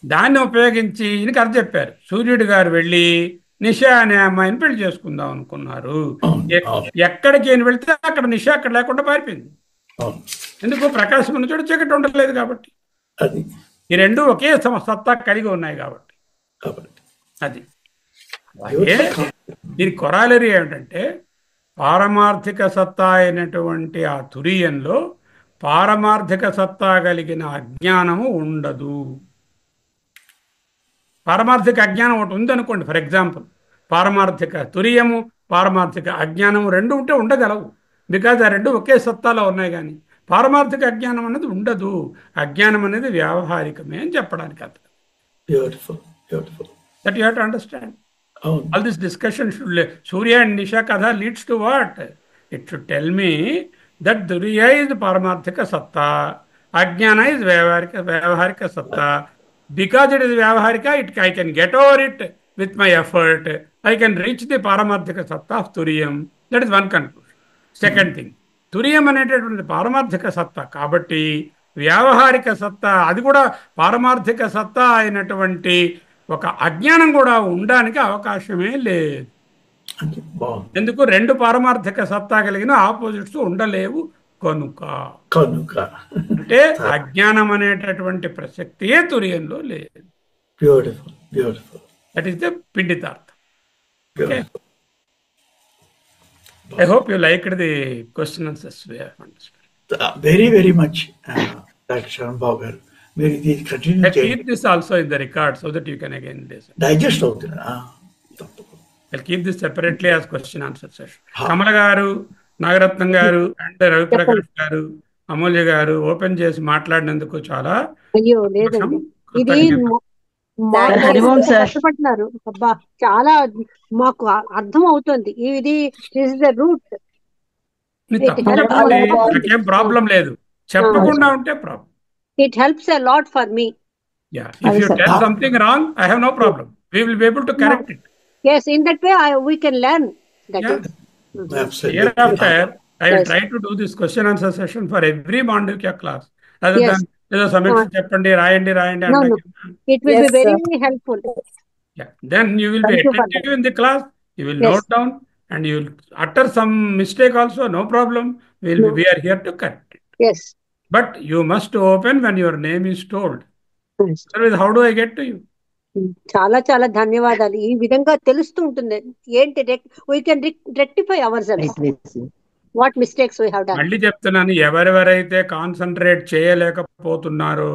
దాన్ని ఉపయోగించి ఈయనకి అర్థం చెప్పారు. సూర్యుడు గారు వెళ్ళి నిషా అనే అమ్మాయిని పెళ్లి చేసుకుందాం అనుకున్నారు. ఎక్కడికి ఈయన వెళ్తే అక్కడ నిషా అక్కడ లేకుండా పారిపోయింది. ఎందుకు? ప్రకాశం ఉన్న చోట చీకటి ఉండలేదు కాబట్టి. ఈ రెండు ఒకే సత్తా కలిగి ఉన్నాయి కాబట్టి. అది అలాగే దీని కొరాలరీ ఏమిటంటే, పారమార్థిక సత్తా అయినటువంటి ఆ తురియంలో పారమార్థిక సత్తా కలిగిన అజ్ఞానము ఉండదు. పారమార్థిక అజ్ఞానం ఒకటి ఉందనుకోండి, ఫర్ ఎగ్జాంపుల్ పారమార్థిక తురియము, పారమార్థిక అజ్ఞానము రెండు ఉంటే ఉండగలవు, బికాజ్ ఆ రెండు ఒకే సత్తాలో ఉన్నాయి. కానీ పారమార్థిక అజ్ఞానం అనేది ఉండదు. అజ్ఞానం అనేది వ్యావహారికమే అని చెప్పడానికి అర్థం. That you have to understand. All this discussion should Surya and Nisha Katha leads to what? It should tell me that Duriya is Paramarthika Satta, Ajnana is Vyavaharika Satta. Because it is Vyavaharika, I can get over it with my effort. I can reach the Paramarthika Satta of Turiyam. That is one conclusion. Second thing, Turiyam అనేటటువంటి పారమార్థిక సత్తా కాబట్టి వ్యావహారిక సత్తా అది కూడా పారమార్థిక సత్తా అయినటువంటి ఒక అజ్ఞానం కూడా ఉండడానికి అవకాశమే లేదు. అంటే బాగుంది. ఎందుకు? రెండు పారమార్థిక సత్తా కలిగిన ఆపోజిట్స్ ఉండలేవు కనుక. కనుక అంటే అజ్ఞానం అనేటటువంటి ప్రసక్తియే తుర్యంలో లేదు. Beautiful beautiful that is the పిండితార్థం. Okay, beautiful. I hope you liked the question answers. Very very much doctor Sharan Babu గారు, మీరు ఇది కంటిన్యూ కీప్ చేయండి. This also in the record so that you can again listen. Digest అవుతుంది. తప్పకుండా. I'll keep this separately as question answer session. కమల గారు, నాగరత్నం గారు and Ravi Prakash గారు, అమూల్య గారు ఓపెన్ చేసి మాట్లాడినందుకు చాలా అయ్యో సంతోషం, లేదండి, ఇది కృతజ్ఞత. మాకు హరిఓం సార్. కష్టపడుతున్నారు. అబ్బా చాలా మాకు అర్థం అవుతుంది. ఇది ఇస్ ద రూట్. మీరు It తప్పు helps చెప్పండి, a lot. నాకేం ప్రాబ్లం లేదు. చెప్పకుండా ఉంటే problem. It helps a lot for me. Yeah, if you tell something wrong, I have no problem. We will be able to correct it. Yes, in that way we can learn. That Yeah. is. Absolutely. Hereafter, I will Yes. try to do this question answer session for every Mandukya class. Rather Yes. than ఏదో సమీక్ష చెప్పండి, రాయండి రాయండి No, అంటే. no. It will be Yes, very sir. helpful. Yeah. Then you will be Thank you for attentive in the class, you will Yes. note down, and you will utter some mistake also, no problem. No. We are here to correct it. Yes. But you must open when your name is told. Yes. Otherwise, how do I get to you? చాలా చాలా ధన్యవాదాలు. ఈ విధంగా తెలుస్తూ ఉంటుంది ఏంటి we can rectify ourselves. What mistakes we have done. మళ్ళీ చెప్తున్నాను, ఎవరెవరైతే కాన్సన్ట్రేట్ చేయలేకపోతున్నారో,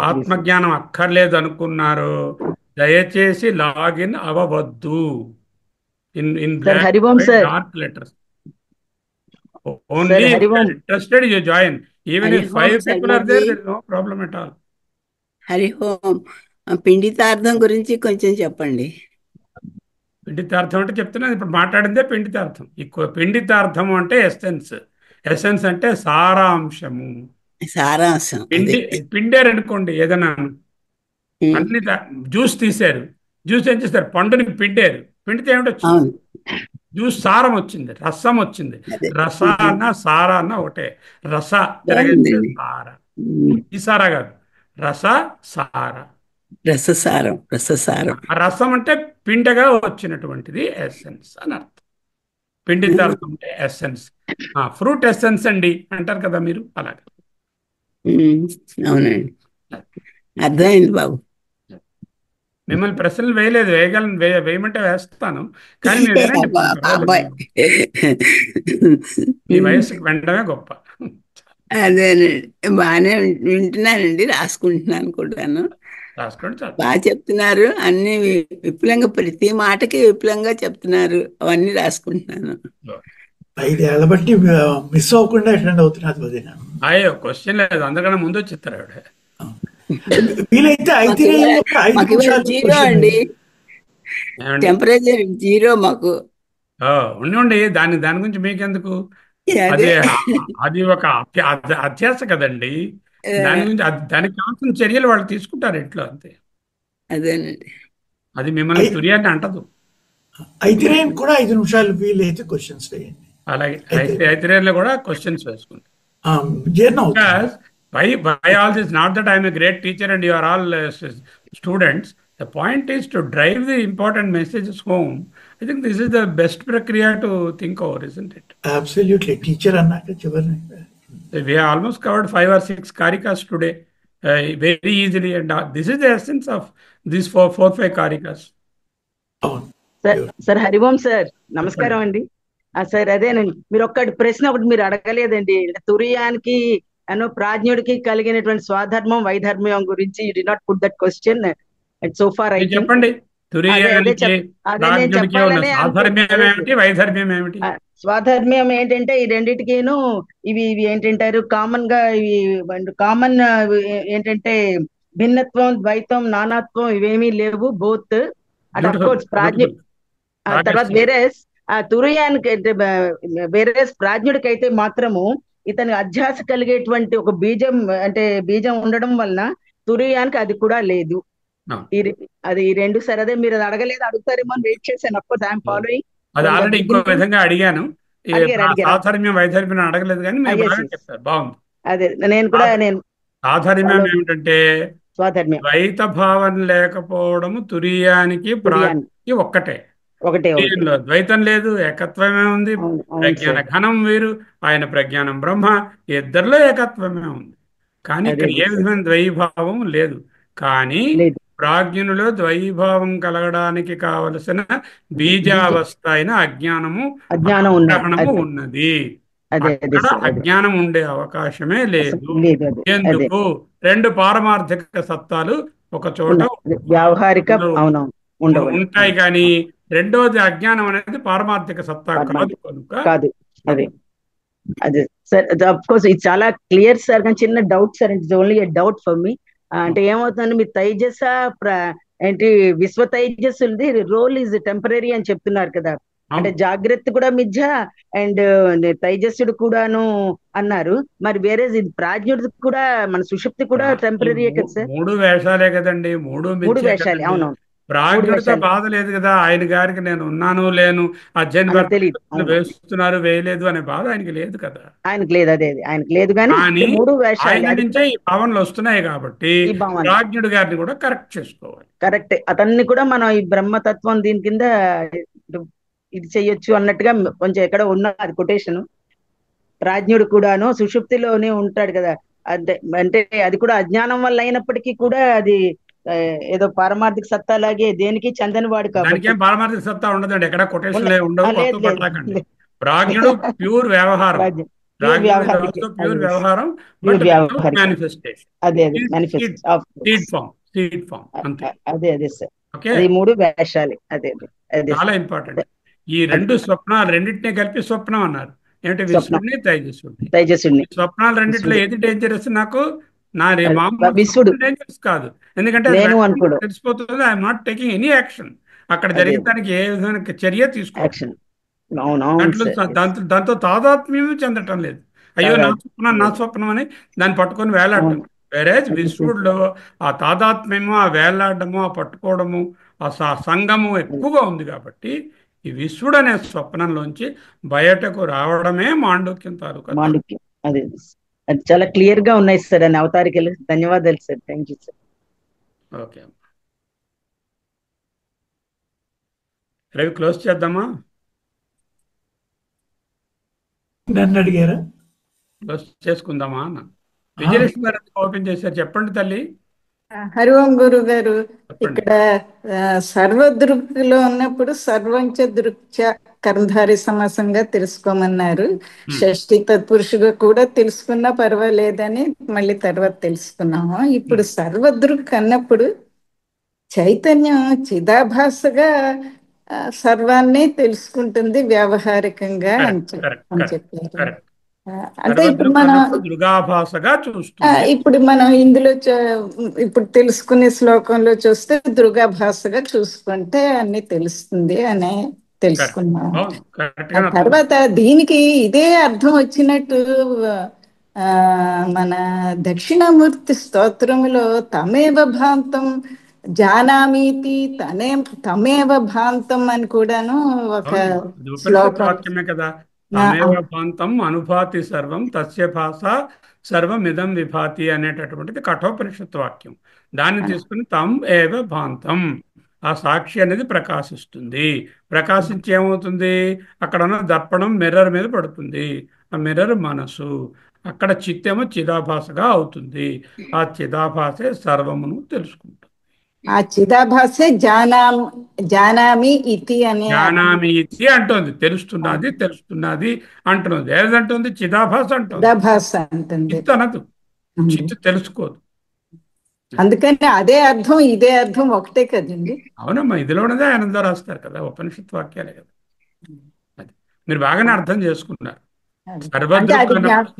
ఆత్మజ్ఞానం అక్కర్లేదు అనుకున్నారో, దయచేసి లాగిన్ అవ్వవద్దు. In Sir, Harivom sir. Dark letters. Only if you Harivom. are interested, you join. Even if Harivom, 5 sir, people are there, Modi. there is no problem at all. Hariom, పిండితార్థం గురించి కొంచెం చెప్పండి. పిండితార్థం అంటే చెప్తున్నాను, ఇప్పుడు మాట్లాడిందే పిండితార్థం. పిండితార్థం అంటే ఎసెన్స్. ఎసెన్స్ అంటే సారాంశము. సారాంశం అది. పిండారు అనుకోండి ఏదైనా, ఉమ్, అన్ని జ్యూస్ తీశారు, జ్యూస్ ఏం చేస్తారు, పండుని పిండారు, పిండితే ఏమిటొచ్చింది? అవును, జ్యూస్ సారం వచ్చింది, రసం వచ్చింది. అదే. రస అన్న సారా అన్న ఒకటే. రస తిరగేస్తే బాగుందండి. సార. ఉమ్, ఈ సారా కాదు, రస సార. రససారం, రససారం. ఆ రసం అంటే పిండగా వచ్చినటువంటిది ఎసెన్స్ అని అర్థం. పిండితార్థం అంటే ఎసెన్స్. ఫ్రూట్ ఎసెన్స్ అండి అంటారు కదా మీరు, అలాగే. ఉమ్, అవునండి, అర్థమైంది బాబు. మిమ్మల్ని ప్రశ్నలు వేయలేదు, వేయమంటే వేస్తాను, కానీ మీరు వినండి. అబ్బాయి మీ వయసుకు వెంటనే గొప్ప. అదేనండి, బాగానే వింటున్నానండి, రాసుకుంటున్నాను కూడాను. రాసుకోండి చాలు. బాగా చెప్తున్నారు, అన్ని విపులంగా, ప్రతి మాటకి విపులంగా చెప్తున్నారు, అవన్నీ రాసుకుంటున్నాను. 5 ఏళ్ల బట్టి మిస్ అవ్వకుండా అటెండ్ అవుతున్నది వదిన. అయ్యో క్వశ్చన్ లేదు, అందరికన్నా ముందు వచ్చేస్తారు ఆవిడ. వీలైతే 5 మాకు ఇవాళ జీరో అండి, ఏమండి? టెంపరేచర్ జీరో మాకు. ఉండి దాని గురించి మీకెందుకు? అదే అది ఒక అత్యాస కదండి. దాని గురించి దానికి కావాల్సిన చర్యలు వాళ్ళు తీసుకుంటారు ఇంట్లో, అంతే. అదేనండి, అది మిమ్మల్ని తుర్యాన్ని అంటదు. అయితే కూడా 5 నిమిషాలు వీలైతే క్వశ్చన్స్ వేయండి. అలాగే ఐతిరేయుల్లో కూడా క్వశ్చన్స్ వేసుకుంటారు. జీర్ణం అవుతుంది. Why all this? Not that I am a great teacher and you are all students. The point is to drive the important messages home. I think this is the best prakriya to think over, isn't it? Absolutely. Teacher అన్నాక చివరి We have almost covered 5 or 6 karikas today very easily, and this is the essence of these 4-5 karikas. అవును. Sir Hariom sir, నమస్కారం అండి. Sir అదేనండి, మీరు ఒక్కటి ప్రశ్న ఒకటి మీరు అడగలేదండి. తురియానికి ప్రాజ్ఞుడికి కలిగినటువంటి స్వధర్మం వైధర్మ్యం గురించి you did not put that question so far. I చెప్పండి, తురియానికి ప్రాజ్ఞుడికి ఉన్న సాధర్మ్యం ఏమిటి, వైధర్మ్యం ఏమిటి? స్వధర్మ్యం ఏంటంటే ఈ రెండిటికిను ఇవి ఏంటంటారు, కామన్ గా ఇవి కామన్ ఏంటంటే భిన్నత్వం, ద్వైతం, నానాత్వం ఇవేమీ లేవు, బోత్. అండ్ అఫ్ కోర్స్ ప్రాజ్ఞ తర్వాత వేరేస్ తురియానికి వేరేస్ ప్రాజ్ఞుడికి అయితే మాత్రము ఇతని అధ్యాస కలిగేటువంటి ఒక బీజం, అంటే బీజం ఉండడం వలన తురియానికి అది కూడా లేదు. అది ఈ రెండు. సరే, అదే మీరు అది అడగలేదు, అడుగుతారేమో అని వెయిట్ చేశాను. Of course I'm following. అది ఆల్రెడీ ఇంకో విధంగా అడిగాను, సాధర్మ్యం వైధర్మ్యం అడగలేదు, కానీ మీరు బాగా చెప్పారు, బాగుంది. అదే నేను కూడా సాధర్మ్యం ఏమిటంటే స్వాధర్మ్యం. ద్వైత భావం లేకపోవడము తురీయానికి తుర్యాన్ని ప్రాజ్ఞకి ఒక్కటే. ఒకటే ఒకటి. తురీయంలో ద్వైతం లేదు, ఏకత్వమే ఉంది. అవును అవును ప్రజ్ఞాన సార్. ఘనం వేరు, ఆయన ప్రజ్ఞానం బ్రహ్మ, ఇద్దరిలో ఏకత్వమే ఉంది. కానీ అదే ఇక్కడ అదే ఏ సార్. విధమైన ద్వైభావం లేదు. కానీ లేదు. ప్రాజ్ఞునిలో ద్వైభావం కలగడానికి కావలసిన బీజ బీజావస్థ అయిన అజ్ఞానము, అజ్ఞానం ఉన్నది. అగ్రహణము అదే ఉన్నది. అదే అదే అక్కడ సార్. అదే అజ్ఞానం ఉండే అవకాశమే అసలు లేదు. లేదు. అదే అదే ఎందుకు? రెండు పారమార్థిక సత్తాలు ఒక చోట ఉన్నాయి. అదే వ్యావహారిక ఉండవు. అవునవును ఉండవండి. ఉంటాయి కానీ రెండోది అజ్ఞానం అనేది పారమార్థిక సత్తా కాదు పరమార్థం కనుక కాదు. అదే అదే సార్. అఫ్ కోర్స్ ఇది చాలా క్లియర్ సార్, కానీ చిన్న doubt sir. It's only a doubt for me. అంటే ఏమవుతుందంటే మీరు తైజస ఏంటి విశ్వ తైజస్సులది రోల్ ఈజ్ టెంపరీ అని చెప్తున్నారు కదా. అంటే అవును. జాగ్రత్త కూడా మిథ్య అండ్ తైజస్సుడు కూడాను అన్నారు. మరి వేరే ఇది ప్రాజ్ఞుడిది కూడా, మన సుషుప్తి కూడా ఈ టెంపరీయే కదా సార్. మూడు వేషాలే కదండి, మూడు మూడు మిథ్యే వేషాలే. కదండి. అవునవును మూడు ప్రాజ్ఞుడితో వేషాలే. బాధ లేదు కదా, ఆయన గారికి నేను ఉన్నాను లేను, అర్జున్ అన్నది తెలియదు. భర్త అవును వేస్తున్నారు వేయలేదు అనే బాధ ఆయనకి లేదు కదా. ఆయనకు లేదు. అదే అదే ఆయనకు లేదు, కానీ కానీ మూడు వేషాలే. ఆయన అది నుంచే కూడా ఈ భావనలు వస్తున్నాయి కాబట్టి ఈ భావన ప్రాజ్ఞుడి గారిని కూడా కరెక్ట్ చేసుకోవాలి. కరెక్టే. అతన్ని కూడా మనం ఈ బ్రహ్మతత్వం దీని కింద ఇది చెయ్యొచ్చు అన్నట్టుగా కొంచెం ఎక్కడ ఉన్న అది కొటేషన్. ప్రాజ్ఞుడు కూడాను సుషుప్తిలోనే ఉంటాడు కదా. అంటే అంటే అది కూడా అజ్ఞానం వల్ల అయినప్పటికీ కూడా అది ఆ, ఏదో పారమార్థిక సత్తా లాగే దేనికి చెందని వాడు దానికి కాబట్టి ఏం పారమార్థిక సత్తా ఉండదండి, ఎక్కడ కొటేషన్లే ఉండవు, లేదు కొత్త లేదు పట్టకండి. లేదు. ప్రాజ్ఞుడు ప్యూర్ వ్యవహారం. ప్రాజ్ఞ ప్యూర్ ప్రాజ్ఞుడు is వ్యావహారిక. also అదే ప్యూర్ వ్యవహారం, ప్యూర్ బట్ వితౌట్ వ్యావహారిక. మేనిఫెస్టేషన్. అదే అదే మేనిఫెస్ట్ ఆఫ్ సీడ్ ఫామ్ అంతే. అదే అదే సార్. ఓకే, అది మూడు వేషాలే. అదే అదే అదే చాలా సార్. ఇంపార్టెంట్. ఈ అది రెండు స్వప్నాలు రెండింటినీ కలిపి స్వప్నం అన్నారు. ఏమిటి? స్వప్నం విశ్వడిని తేజస్సుడిని. తైజస్సుడిని. ఈ స్వప్నాలు రెండిట్లో విశ్వడు ఏది డేంజరస్ నాకు? నా అదే మామూలు విశ్వడు. స్వప్నం డేంజరస్ కాదు, ఎందుకంటే అది నేను వెంటనే అనుకోడు. తెలిసిపోతుంది. I'm not taking any action. అక్కడ అదే జరిగిన అదే దానికి ఏ విధమైన చర్య తీసుకోవాలి. యాక్షన్. అవునవును దాంట్లో సార్. దాంతో తాదాత్మ్యం చెందటం లేదు. అయ్యో నా స్వప్నం నా లేదు. స్వప్నం అని దాన్ని పట్టుకొని వేలాడటం. అవును వేరే అది సార్. విశ్వడిలో ఆ తాదాత్మ్యము, ఆ వేలాడము, ఆ పట్టుకోవడము, ఆ సంగము ఎక్కువగా ఉంది కాబట్టి ఈ విశ్వడు అనే స్వప్నంలోంచి బయటకు రావడమే మాండూక్యం తాలూకా తత్వం. మాండుక్యం. అదే అదే సార్. అది చాలా క్లియర్ గా ఉన్నాయి సార్ అని అవతారికలు. ధన్యవాదాలు sir. Thank you sir. Okay, Ravi close చేద్దామా? నన్ను అడిగారా? క్లోజ్ చేసుకుందామా అన్న. విజయలక్ష్మి గారు ఓపెన్ చేశారు, చెప్పండి తల్లి. హరి ఓం గురువు గారు. చెప్పండి. ఇక్కడ సర్వదృక్లో ఉన్నప్పుడు సర్వంచ దృక్చ కర్మధారి సమాసంగా తెలుసుకోమన్నారు. షష్ఠి తత్పురుషుగా కూడా తెలుసుకున్నా పర్వాలేదని మళ్ళీ తర్వాత తెలుసుకున్నాము. ఇప్పుడు సర్వదృక్ అన్నప్పుడు చైతన్యం చిదాభాసగా సర్వాన్ని తెలుసుకుంటుంది వ్యావహారికంగా అని చెప్పారు. అంటే ఇప్పుడు మనం దృగాభాసగా చూస్తుంది. ఇప్పుడు మనం ఇందులో ఇప్పుడు తెలుసుకునే శ్లోకంలో చూస్తే దృగాభాసగా చూసుకుంటే అన్ని తెలుస్తుంది అని తెలుసుకున్నాం. ఆ తర్వాత దీనికి ఇదే అర్థం వచ్చినట్టు మన దక్షిణామూర్తి స్తోత్రములో తమేవ భాంతం జానామీతి తమేవ భాంతం అని కూడాను ఒక శ్లోకం. వాక్యమే కదా. తమేవ భాంతం అనుభాతి సర్వం తస్య భాష సర్వమిదం విభాతి అనేటటువంటిది కఠోపనిషత్తు వాక్యం. దాన్ని తీసుకుని తం ఏవ భాంతం, ఆ సాక్షి అనేది ప్రకాశిస్తుంది. ప్రకాశించి ఏమవుతుంది? అక్కడ ఉన్న దర్పణం మిర్రర్ మీద పడుతుంది. ఆ మిర్రర్ మనసు. అక్కడ చిత్తేమో చిదాభాసగా అవుతుంది. ఆ చిదాభాసే సర్వమును తెలుసుకుంటుంది. ఆ చిదాభాసే జానామి ఇతి అనే జానామి ఇతి అంటుంది. తెలుస్తున్నది తెలుస్తున్నది అంటున్నది. ఏదంటుంది? చిదాభాస అంటుంది. చిదాభాస అంటుంది. చిత్తు అనదు, చిత్తు తెలుసుకోదు. అందుకని అదే అర్థం ఇదే అర్థం ఒకటే కదండి. అవునమ్మా, ఇదిలో ఉన్నదే ఆనంద రాస్తారు కదా, ఉపనిషత్ వాక్యాలే కదా. అది మీరు బాగానే అర్థం చేసుకున్నారు.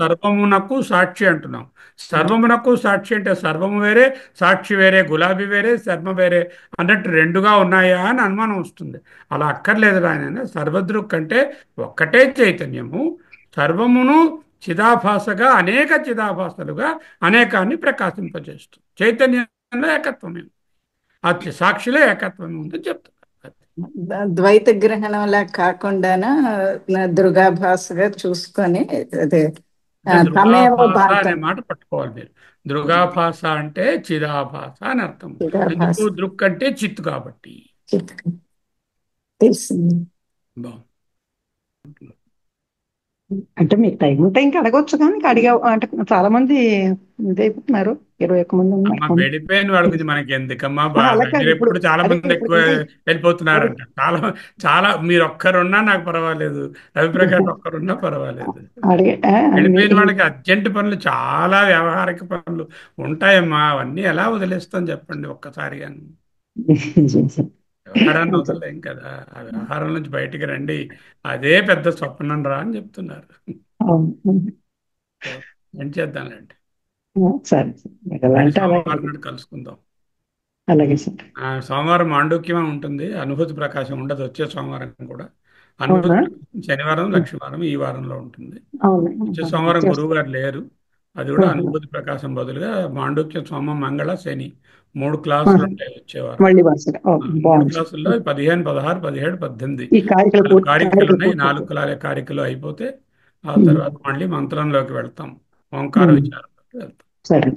సర్వమునకు సాక్షి అంటున్నాం. సర్వమునకు సాక్షి అంటే సర్వము వేరే, సాక్షి వేరే, గులాబీ వేరే, శర్మ వేరే అన్నట్టు రెండుగా ఉన్నాయా అని అనుమానం వస్తుంది. అలా అక్కర్లేదు. ఆయన సర్వదృక్ అంటే ఒక్కటే చైతన్యము సర్వమును చిదాభాసగా అనేక చిదాభాసలుగా అనేకాన్ని ప్రకాశింపజేస్తుంది. చైతన్యంలో ఏకత్వమే, ఆ సాక్షిలో ఏకత్వమే ఉందని చెప్తున్నారు. ద్వైత గ్రహణంలా కాకుండా దృగాభాసగా చూసుకొని అదే తమేవ దృగాభాస అనే భాతం మాట పట్టుకోవాలి మీరు. దృగాభాస అంటే చిదాభాస అని అర్థం. చిదాభాస ఎందుకు? దృక్ అంటే చిత్తు కాబట్టి. తెలిసింది. బాగుంది. అంటే మీకు టైం ఉంటే ఇంకా అడగొచ్చు, కానీ ఇంకా అడిగా అంటే చాలా మంది ఇదైపోతున్నారు, 21 మంది అమ్మ ఉన్నారు. వెళ్ళిపోయిన వాళ్ళ గురించి మనకి ఎందుకమ్మా అలా కాదు, మీరు ఇప్పుడు ఎప్పుడు చాలా అదే మంది ఇప్పుడు ఎక్కువ ఇంకా వెళ్ళిపోతున్నారంట. చాలా చాలా మీరు ఒక్కరున్నా నాకు పర్వాలేదు, రవిప్రకాష్ ఒక్కరున్నా పర్వాలేదు. అడిగే వెళ్ళిపోయిన వాళ్ళకి అర్జెంట్ పనులు, చాలా వ్యావహారిక పనులు ఉంటాయమ్మా. అవన్నీ ఎలా వదిలేస్తాం చెప్పండి ఒక్కసారిగా. వ్యవహారాన్ని వదలలేం కదా. ఆ వ్యవహారం నుంచి బయటికి రండి, అదే పెద్ద స్వప్నం రా అని చెప్తున్నారు. ఏం చేద్దాంలేండి. సరే మళ్ళీ అంటే సోమవారం నాడు కలుసుకుందాం. అలాగే సార్. సోమవారం మాండూక్యమే ఉంటుంది, అనుభూతి ప్రకాశం ఉండదు. వచ్చే సోమవారం కూడా అనుభూతి అవునా? ప్రకాశం శనివారం, లక్ష్మీవారం ఈ వారంలో ఉంటుంది. అవును. వచ్చే సోమవారం గురువు గారు లేరు. అది కూడా అనుభూతి ప్రకాశం బదులుగా మాండూక్యం, సోమం, మంగళ, శని 3 క్లాసులు ఉంటాయి వచ్చేవారం. మళ్ళీ వరుసగా 3 క్లాసుల్లో 15, 16, 17, 18 ఈ కార్యక్రమం 4 కారికలు పూర్తి ఉన్నాయి. 4 కారికలు అయిపోతే ఆ తర్వాత మళ్ళీ మంత్రంలోకి వెళ్తాం, ఓంకార విచారంలోకి వెళ్తాం. సరే,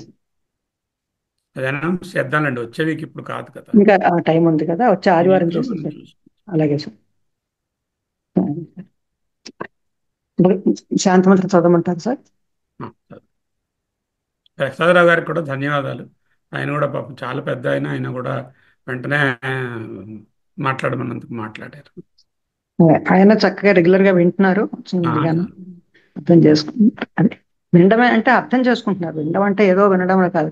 అది అనౌన్స్ చేద్దానండి. వచ్చే వీక్ ఇప్పుడు కాదు కదా, ఇంకా టైం ఉంది కదా, వచ్చే ఆదివారం వీక్లో చేస్తాం మనం సార్. చూస్తాం. అలాగే సార్. శాంతమంత్రం చదవమంటారు సార్? ప్రసాదరావు గారికి కూడా ధన్యవాదాలు. ఆయన కూడా పాపం చాలా పెద్ద ఆయన కూడా వెంటనే మాట్లాడమన్నందుకు మాట్లాడారు. ఆయన చక్కగా రెగ్యులర్ గా వింటున్నారు, చిన్నదిగాను అర్థం చేసుకుంటారు. అదే వినడమే అంటే అర్థం చేసుకుంటున్నారు. వినడం అంటే ఏదో వినడం కాదు,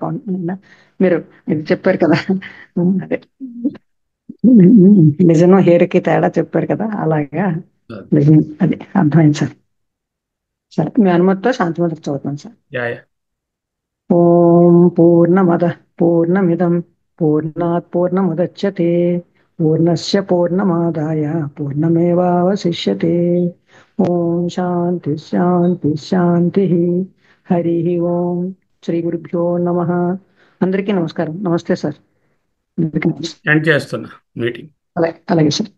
మీరు ఇది చెప్పారు కదా, అదే నిజం హేరుకి తేడా చెప్పారు కదా, అలాగా నిజం అది అర్థమైంది సార్. సరే, మీ అనుమతితో శాంతిమంత్రం చదువుతాను సార్. ఓం పూర్ణమద పూర్ణమిదం పూర్ణాత్ పూర్ణముదచ్యతే పూర్ణస్య పూర్ణమాదాయ పూర్ణమేవావశిష్యతే. ఓం శాంతి శాంతి శాంతి. హరి ఓం. శ్రీ గురుభ్యో నమః. అందరికీ నమస్కారం. నమస్తే సార్. అందరికీ నమస్తే. ఎండ్ చేస్తున్నా మీటింగ్. అలాగే సార్.